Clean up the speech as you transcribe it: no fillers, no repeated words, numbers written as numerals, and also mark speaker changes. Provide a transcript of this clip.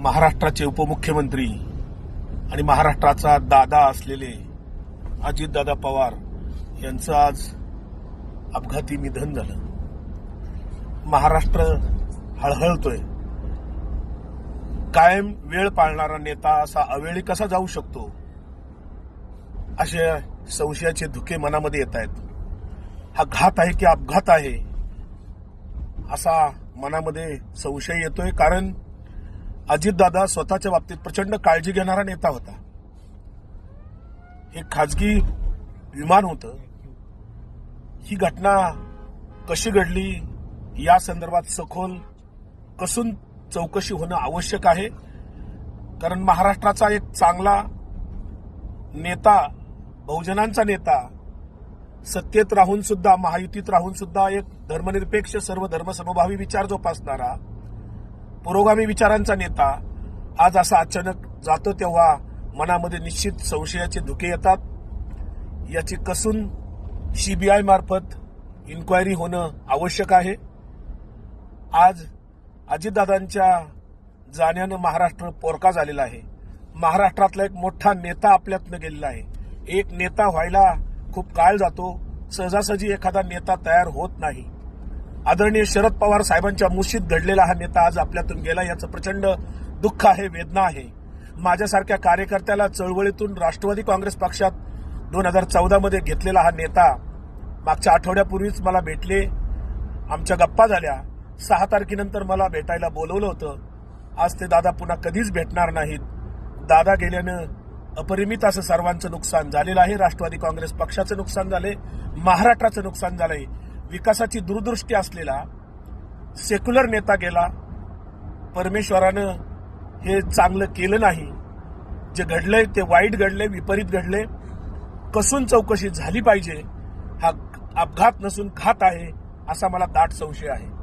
Speaker 1: महाराष्ट्राचे उपमुख्यमंत्री आणि महाराष्ट्राचा दादा असलेले अजितदादा पवार यांचं आज अपघाती निधन झालं. महाराष्ट्र हळहळतोय. कायम वेळ पाळणारा नेता असा अवेळी कसा जाऊ शकतो, असे संशयाचे धुके मनामध्ये येत आहेत. हा घात आहे की अपघात आहे असा मनामध्ये संशय येतोय. कारण अजितदादा स्वतःच्या बाबतीत प्रचंड काळजी घेणारा नेता होता. हे खाजगी विमान होतं. ही घटना कशी घडली या संदर्भात सखोल कसून चौकशी होणं आवश्यक आहे. कारण महाराष्ट्राचा एक चांगला नेता, बहुजनांचा नेता, सत्तेत राहून सुद्धा, महायुतीत राहून सुद्धा एक धर्मनिरपेक्ष, सर्व धर्मसमभावी विचार जोपासणारा, पुरोगामी विचारांचा नेता आज असा अचानक जातो, तेव्हा मनामध्ये निश्चित संशयाचे धुके येतात. याची कसून सीबीआय मार्फत इन्क्वायरी होणं आवश्यक आहे. आज अजितदादांच्या जाण्यानं महाराष्ट्र पोरका झालेला आहे. महाराष्ट्रातला एक मोठा नेता आपल्यातनं गेलेला आहे. एक नेता व्हायला खूप काळ जातो. सहजासहजी एखादा नेता तयार होत नाही. आदरणीय शरद पवार साहेबांच्या मुशीत घडलेला हा नेता आज आपल्यातून गेला. याचं प्रचंड दुःख आहे, वेदना आहे. माझ्यासारख्या कार्यकर्त्याला चळवळीतून राष्ट्रवादी काँग्रेस पक्षात 2014 मध्ये घेतलेला हा नेता मागच्या आठवड्यापूर्वीच मला भेटले. आमच्या गप्पा झाल्या. 6 तारखेनंतर मला भेटायला बोलवलं होतं. आज ते दादा पुन्हा कधीच भेटणार नाहीत. दादा गेल्यानं अपरिमित असं सर्वांचं नुकसान झालेलं आहे. राष्ट्रवादी काँग्रेस पक्षाचं नुकसान झालंय, महाराष्ट्राचं नुकसान झालंय. विकासाची दूरदृष्टी असलेला सेक्युलर नेता गेला. परमेश्वरानं हे चांगलं केलं नाही. जे घडलंय ते वाईट घडलंय, विपरीत घडलंय. कसून चौकशी झाली पाहिजे. हा अपघात नसून घात आहे असा मला दाट संशय आहे.